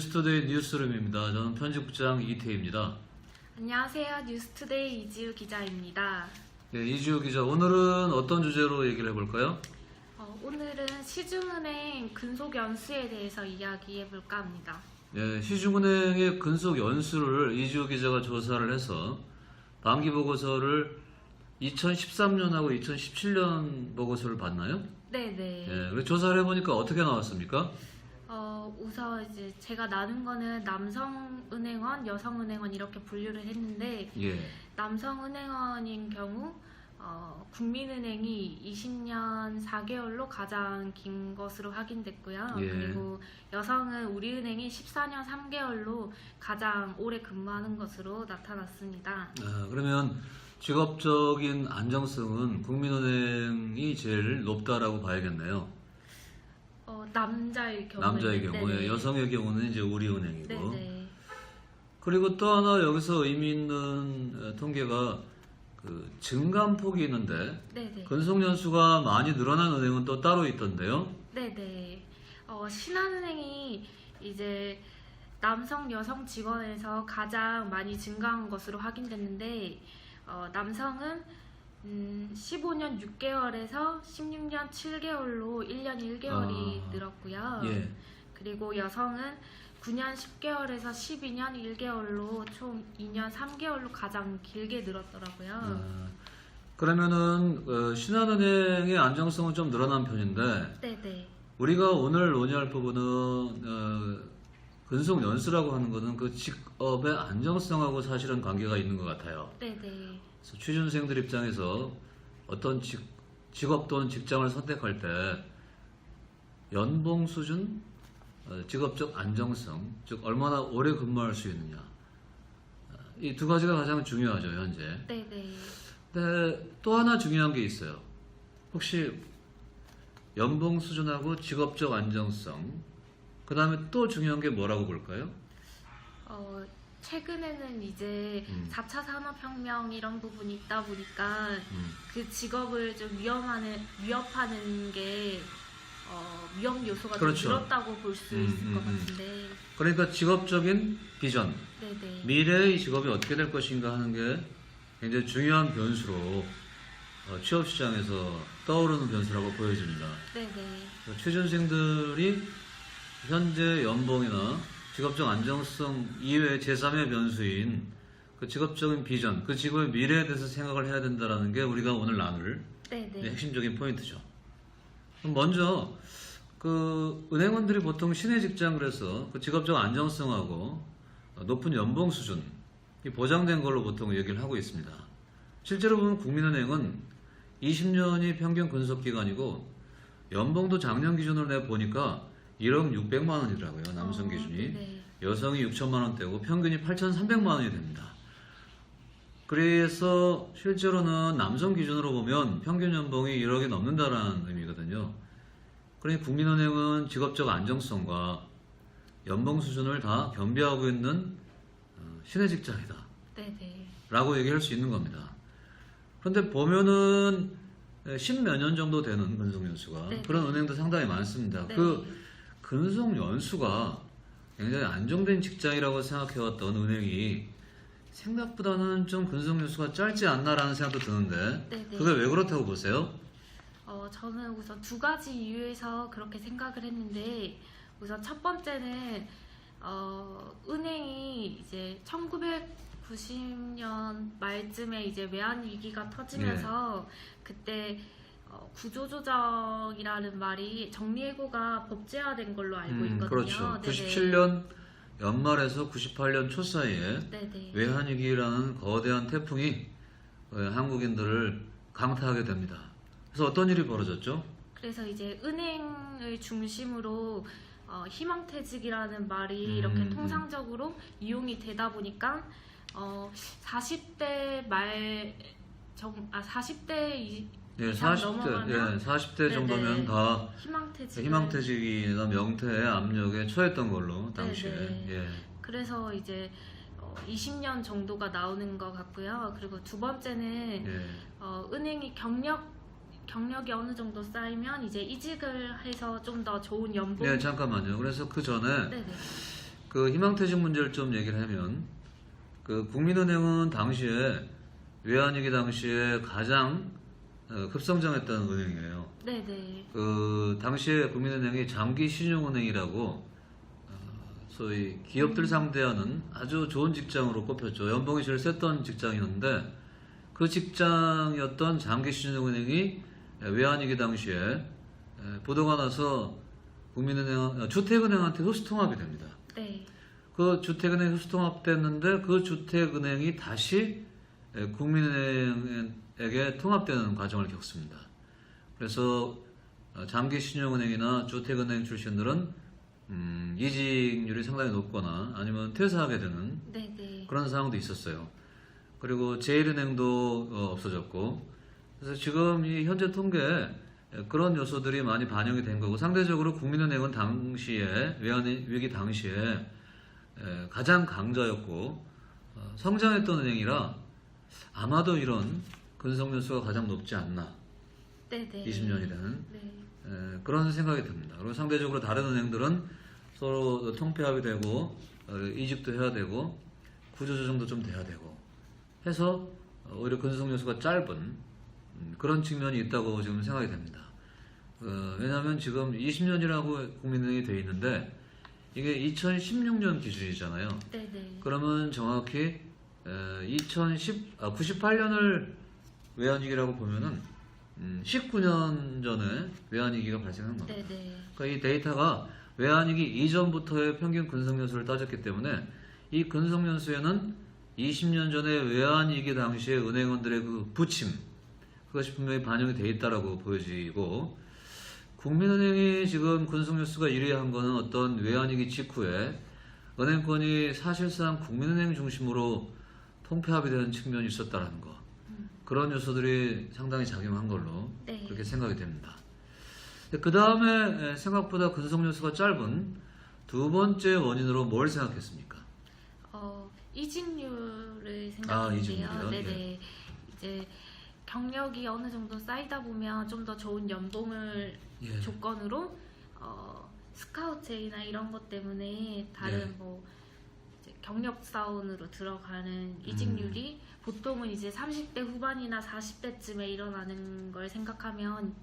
뉴스투데이 뉴스룸입니다. 저는 편집국장 이태희입니다. 안녕하세요. 뉴스투데이 이지우 기자입니다. 네, 이지우 기자, 오늘은 어떤 주제로 얘기를 해볼까요? 오늘은 시중은행 근속 연수에 대해서 이야기해 볼까 합니다. 네, 시중은행의 근속 연수를 이지우 기자가 조사를 해서 반기 보고서를 2013년하고 2017년 보고서를 봤나요? 네네. 네, 그래서 조사를 해보니까 어떻게 나왔습니까? 우선 이제 제가 나눈 거는 남성은행원, 여성은행원 이렇게 분류를 했는데 예. 남성은행원인 경우 국민은행이 20년 4개월로 가장 긴 것으로 확인됐고요. 예. 그리고 여성은 우리은행이 14년 3개월로 가장 오래 근무하는 것으로 나타났습니다. 그러면 직업적인 안정성은 국민은행이 제일 높다라고 봐야겠네요. 남자의 경우에. 남자의 경우에, 네네. 여성의 경우는 이제 우리은행이고. 네네. 그리고 또 하나 여기서 의미 있는 통계가 그 증감폭이 있는데 네네. 근속연수가 많이 늘어난 은행은 또 따로 있던데요. 네네. 신한은행이 이제 남성, 여성 직원에서 가장 많이 증가한 것으로 확인됐는데 남성은 15년 6개월에서 16년 7개월로 1년 1개월이 늘었고요. 예. 그리고 여성은 9년 10개월에서 12년 1개월로 총 2년 3개월로 가장 길게 늘었더라고요. 그러면은 신한은행의 안정성은 좀 늘어난 편인데 네네. 우리가 오늘 논의할 부분은 근속연수라고 하는 것은 그 직업의 안정성하고 사실은 관계가 있는 것 같아요. 네네. 그래서 취준생들 입장에서 어떤 직업 또는 직장을 선택할 때 연봉 수준, 직업적 안정성, 즉 얼마나 오래 근무할 수 있느냐, 이 두 가지가 가장 중요하죠, 현재. 네네. 근데 또 하나 중요한 게 있어요. 혹시 연봉 수준하고 직업적 안정성, 그 다음에 또 중요한 게 뭐라고 볼까요? 최근에는 이제 4차 산업혁명 이런 부분이 있다 보니까 그 직업을 좀 위협하는 게 위험 요소가 그렇죠. 좀 늘었다고 볼 수 있을 것 같은데. 그러니까 직업적인 비전, 네네. 미래의 직업이 어떻게 될 것인가 하는 게 굉장히 중요한 변수로 취업시장에서 떠오르는 변수라고 보여집니다. 네네. 취준생들이 현재 연봉이나 직업적 안정성 이외의 제3의 변수인 그 직업적인 비전, 그 직업의 미래에 대해서 생각을 해야 된다는 게 우리가 오늘 나눌 네네. 핵심적인 포인트죠. 그럼 먼저 그 은행원들이 보통 신의 직장 그래서 그 직업적 안정성하고 높은 연봉 수준이 보장된 걸로 보통 얘기를 하고 있습니다. 실제로 보면 국민은행은 20년이 평균 근속 기간이고 연봉도 작년 기준으로 내 보니까 1억 600만 원이더라고요. 남성 기준이. 네네. 여성이 6천만 원대고 평균이 8,300만 원이 됩니다. 그래서 실제로는 남성 기준으로 보면 평균 연봉이 1억이 넘는다라는 의미거든요. 그러니 국민은행은 직업적 안정성과 연봉 수준을 다 겸비하고 있는 신의 직장이다 네네. 라고 얘기할 수 있는 겁니다. 그런데 보면은 10몇 년 정도 되는 근속연수가 네네. 그런 은행도 상당히 많습니다. 네. 그 근속연수가 굉장히 안정된 직장이라고 생각해왔던 은행이 생각보다는 좀 근속연수가 짧지 않나라는 생각도 드는데 네네. 그게 왜 그렇다고 보세요? 저는 우선 두 가지 이유에서 그렇게 생각을 했는데, 우선 첫 번째는 은행이 이제 1990년 말쯤에 이제 외환 위기가 터지면서 그때 구조조정이라는 말이 정리해고가 법제화된 걸로 알고 있거든요. 그렇죠. 네네. 97년 연말에서 98년 초 사이에 네네. 외환위기라는 거대한 태풍이 한국인들을 강타하게 됩니다. 그래서 어떤 일이 벌어졌죠? 그래서 이제 은행을 중심으로 희망퇴직이라는 말이 이렇게 통상적으로 이용이 되다 보니까 40대 40대 예, 이상 40대, 넘어가면 40대 정도면 네네. 다 희망퇴직. 희망퇴직이나 명퇴의 압력에 처했던 걸로 당시에. 네네. 예. 그래서 이제 20년 정도가 나오는 것 같고요. 그리고 두 번째는 예. 은행이 경력이 어느 정도 쌓이면 이제 이직을 해서 좀 더 좋은 연봉. 네, 잠깐만요. 그래서 그 전에 네네. 그 희망퇴직 문제를 좀 얘기를 하면 그 국민은행은 당시에 외환위기 당시에 가장 급성장했던 은행이에요. 네네. 그 당시에 국민은행이 장기 신용은행이라고 소위 기업들 상대하는 아주 좋은 직장으로 꼽혔죠. 연봉이 제일 셌던 직장이었는데 그 직장이었던 장기 신용은행이 외환위기 당시에 부도가 나서 국민은행 주택은행한테 흡수통합이 됩니다. 네. 그 주택은행 흡수통합됐는데 그 주택은행이 다시 국민은행에게 통합되는 과정을 겪습니다. 그래서 장기 신용은행이나 주택은행 출신들은 이직률이 상당히 높거나 아니면 퇴사하게 되는 네네. 그런 상황도 있었어요. 그리고 제일은행도 없어졌고 그래서 지금 이 현재 통계에 그런 요소들이 많이 반영이 된 거고 상대적으로 국민은행은 당시에 외환위기 당시에 가장 강자였고 성장했던 은행이라 아마도 이런 근속연수가 가장 높지 않나 네네. 20년이 된 네. 그런 생각이 듭니다. 그리고 상대적으로 다른 은행들은 서로 통폐합이 되고 이직도 해야 되고 구조조정도 좀 돼야 되고 해서 오히려 근속연수가 짧은 그런 측면이 있다고 지금 생각이 됩니다. 왜냐하면 지금 20년이라고 국민은행이 돼 있는데 이게 2016년 기준이잖아요. 네네. 그러면 정확히 98년을 외환위기라고 보면은 19년 전에 외환위기가 발생한 겁니다. 네네. 그러니까 이 데이터가 외환위기 이전부터의 평균 근속연수를 따졌기 때문에 이 근속연수에는 20년 전에 외환위기 당시에 은행원들의 그 부침 그것이 분명히 반영이 돼 있다라고 보여지고 국민은행이 지금 근속연수가 1위 한 거는 어떤 외환위기 직후에 은행권이 사실상 국민은행 중심으로 통폐합이 되는 측면이 있었다라는 거 그런 요소들이 상당히 작용한 걸로 네. 그렇게 생각이 됩니다. 그 다음에 생각보다 근속연수가 짧은 두 번째 원인으로 뭘 생각했습니까? 이직률을 생각했는데요. 이직률이요? 네네. 이제 경력이 어느 정도 쌓이다 보면 좀 더 좋은 연봉을 예. 조건으로 스카우트제이나 이런 것 때문에 다른 예. 뭐 이제 경력 사원으로 들어가는 이직률이 보통은 이제 30대 후반이나 40대쯤에 일어나는 걸 생각하면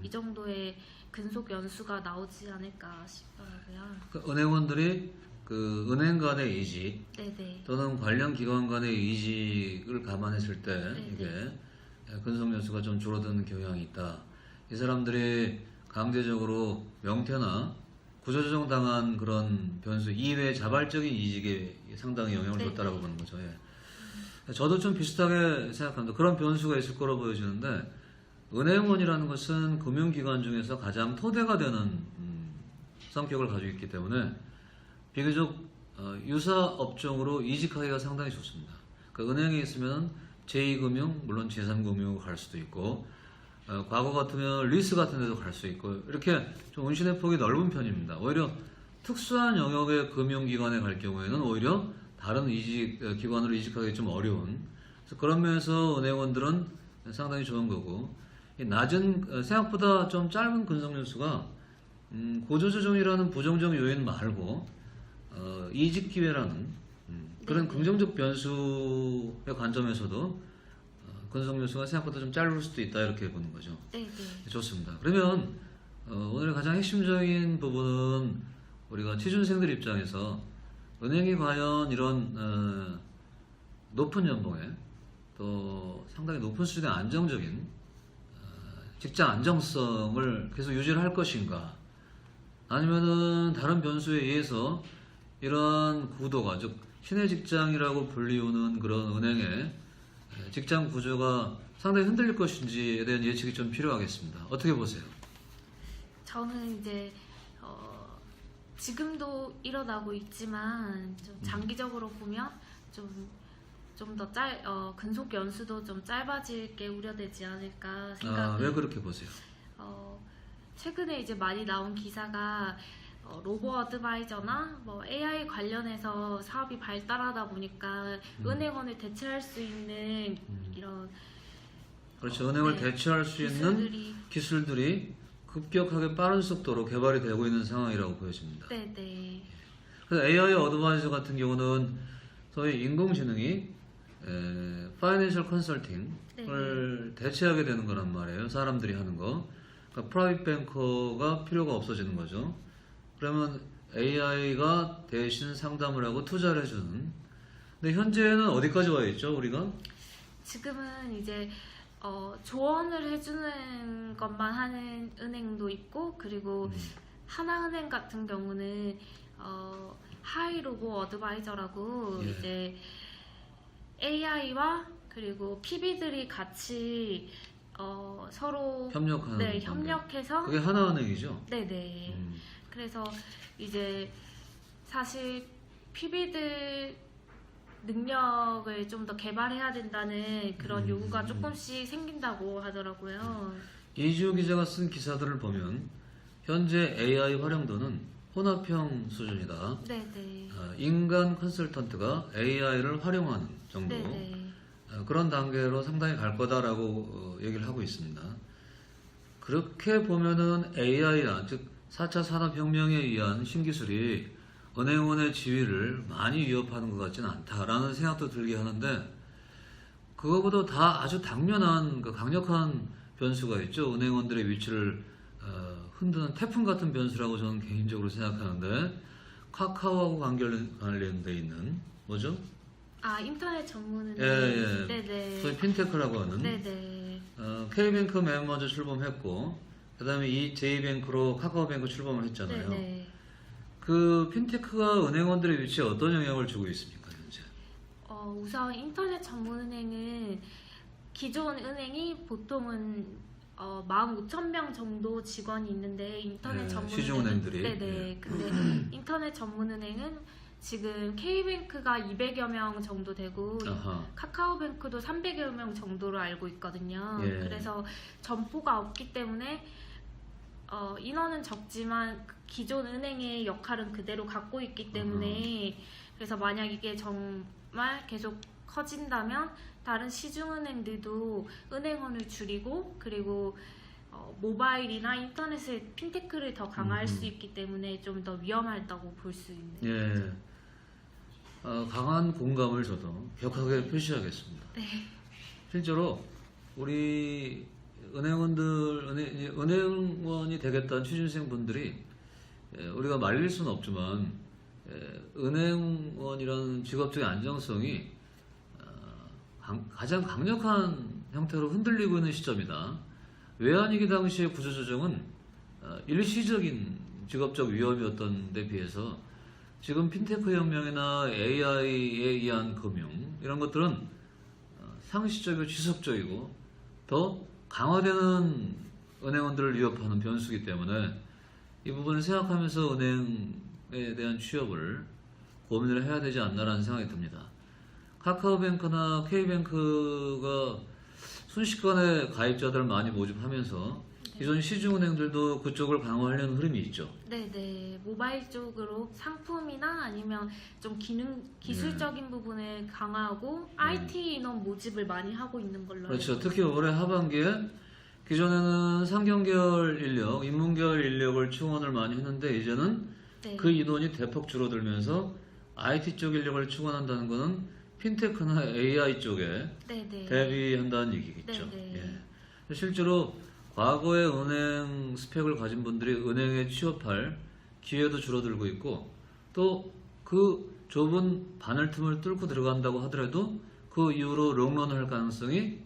이 정도의 근속 연수가 나오지 않을까 싶더라고요. 그러니까 은행원들이 그 은행 간의 이직 네네. 또는 관련 기관 간의 이직을 감안했을 때 네, 이게 근속연수가 좀 줄어드는 경향이 있다. 이 사람들이 강제적으로 명퇴나 구조조정 당한 그런 변수 이외의 자발적인 이직에 상당히 영향을 네. 줬다라고 보는 거죠. 예. 저도 좀 비슷하게 생각합니다. 그런 변수가 있을 거로 보여지는데 은행원이라는 것은 금융기관 중에서 가장 토대가 되는 성격을 가지고 있기 때문에 비교적 유사 업종으로 이직하기가 상당히 좋습니다. 그러니까 은행에 있으면 제2금융, 물론 제3금융으로 갈 수도 있고 과거 같으면 리스 같은 데도 갈 수 있고 이렇게 좀 운신의 폭이 넓은 편입니다. 오히려 특수한 영역의 금융기관에 갈 경우에는 오히려 다른 기관으로 이직하기 좀 어려운 그래서 그런 면에서 은행원들은 상당히 좋은 거고 이 낮은 생각보다 좀 짧은 근속연수가 고조조정이라는 부정적 요인 말고 이직 기회라는 그런 네. 긍정적 변수의 관점에서도 근속연수가 생각보다 좀 짧을 수도 있다 이렇게 보는 거죠. 네네. 좋습니다. 그러면 오늘 가장 핵심적인 부분은 우리가 취준생들 입장에서 은행이 과연 이런 높은 연봉에 또 상당히 높은 수준의 안정적인 직장 안정성을 계속 유지를 할 것인가 아니면은 다른 변수에 의해서 이러한 구도가 즉 신의 직장이라고 불리우는 그런 은행의 직장 구조가 상당히 흔들릴 것인지에 대한 예측이 좀 필요하겠습니다. 어떻게 보세요? 저는 이제 지금도 일어나고 있지만 좀 장기적으로 보면 좀 더 근속 연수도 좀 짧아질 게 우려되지 않을까 생각을. 왜 그렇게 보세요? 최근에 이제 많이 나온 기사가 로보 어드바이저나 뭐 AI 관련해서 사업이 발달하다 보니까 은행원을 대체할 수 있는 이런 그렇죠. 은행을 네, 대체할 수 있는 기술들이 급격하게 빠른 속도로 개발이 되고 있는 상황이라고 보여집니다. 네네. 그래서 AI 어드바이저 같은 경우는 소위 인공지능이 파이낸셜 컨설팅을 대체하게 되는 거란 말이에요. 사람들이 하는 거. 그러니까 프라이빗 뱅커가 필요가 없어지는 거죠. 그러면 AI가 대신 상담을 하고 투자를 해주는. 근데 현재는 어디까지 와 있죠, 우리가? 지금은 이제 조언을 해주는 것만 하는 은행도 있고, 그리고 하나은행 같은 경우는 하이로고 어드바이저라고 예. 이제 AI와 그리고 PB들이 같이 서로 협력하는 네, 관계. 협력해서 그게 하나은행이죠. 네네. 그래서 이제 사실 PB들 능력을 좀 더 개발해야 된다는 그런 요구가 조금씩 생긴다고 하더라고요. 이지호 기자가 쓴 기사들을 보면 현재 AI 활용도는 혼합형 수준이다. 네네. 인간 컨설턴트가 AI를 활용하는 정도. 네네. 그런 단계로 상당히 갈 거다라고 얘기를 하고 있습니다. 그렇게 보면은 AI나 즉 4차 산업혁명에 의한 신기술이 은행원의 지위를 많이 위협하는 것 같지는 않다라는 생각도 들게 하는데, 그거보다 다 아주 당면한 강력한 변수가 있죠. 은행원들의 위치를 흔드는 태풍 같은 변수라고 저는 개인적으로 생각하는데, 카카오하고 관련돼 있는 뭐죠? 인터넷 전문은 예. 네네. 소위 핀테크라고 하는. 네네. K뱅크 맨 먼저 출범했고, 그 다음에 이 J뱅크로 카카오뱅크 출범을 했잖아요. 네네. 그 핀테크가 은행원들의 위치에 어떤 영향을 주고 있습니까, 현재? 우선 인터넷 전문은행은 기존 은행이 보통은 15,000명 정도 직원이 있는데, 인터넷 네, 전문은행은 시중은행들이. 네네. 네. 근데 인터넷 전문은행은 지금 K뱅크가 200여 명 정도 되고, 아하. 카카오뱅크도 300여 명 정도로 알고 있거든요. 예. 그래서 점포가 없기 때문에 인원은 적지만 기존 은행의 역할은 그대로 갖고 있기 때문에, 그래서 만약 이게 정말 계속 커진다면 다른 시중은행들도 은행원을 줄이고, 그리고 모바일이나 인터넷의 핀테크를 더 강화할 수 있기 때문에 좀 더 위험하다고 볼 수 있는 예. 거죠. 강한 공감을 저도 격하게 표시하겠습니다. 네. 실제로 우리 은행원이 되겠다는 취준생분들이 우리가 말릴 수는 없지만 은행원이라는 직업적인 안정성이 가장 강력한 형태로 흔들리고 있는 시점이다. 외환위기 당시의 구조조정은 일시적인 직업적 위험이었던 데 비해서 지금 핀테크 혁명이나 AI에 의한 금융 이런 것들은 상시적이고 지속적이고 더 강화되는 은행원들을 위협하는 변수이기 때문에 이 부분을 생각하면서 은행에 대한 취업을 고민을 해야 되지 않나라는 생각이 듭니다. 카카오뱅크나 K뱅크가 순식간에 가입자들을 많이 모집하면서 기존 시중은행들도 그쪽을 강화하려는 흐름이 있죠. 네네. 모바일 쪽으로 상품이나 아니면 좀 기술적인 부분을 강화하고 IT 인원 모집을 많이 하고 있는 걸로 그렇죠. 알고 특히 올해 하반기에 기존에는 상경계열 인력, 인문계열 인력을 충원을 많이 했는데 이제는 네. 그 인원이 대폭 줄어들면서 IT 쪽 인력을 충원한다는 것은 핀테크나 AI 쪽에 네네. 대비한다는 얘기겠죠. 네네. 예. 실제로 과거에 은행 스펙을 가진 분들이 은행에 취업할 기회도 줄어들고 있고 또 그 좁은 바늘 틈을 뚫고 들어간다고 하더라도 그 이후로 롱런을 할 가능성이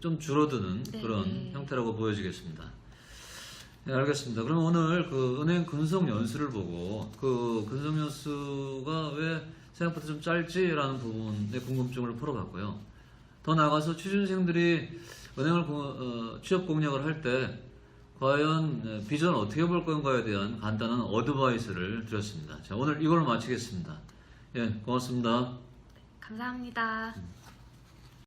좀 줄어드는 네. 그런 형태라고 보여지겠습니다. 네, 알겠습니다. 그럼 오늘 그 은행 근속 연수를 보고 그 근속 연수가 왜 생각보다 좀 짧지라는 부분에 궁금증을 풀어봤고요. 더 나아가서 취준생들이 은행을 취업 공략을 할 때 과연 비전 어떻게 볼 건가에 대한 간단한 어드바이스를 드렸습니다. 자, 오늘 이걸로 마치겠습니다. 예, 고맙습니다. 감사합니다.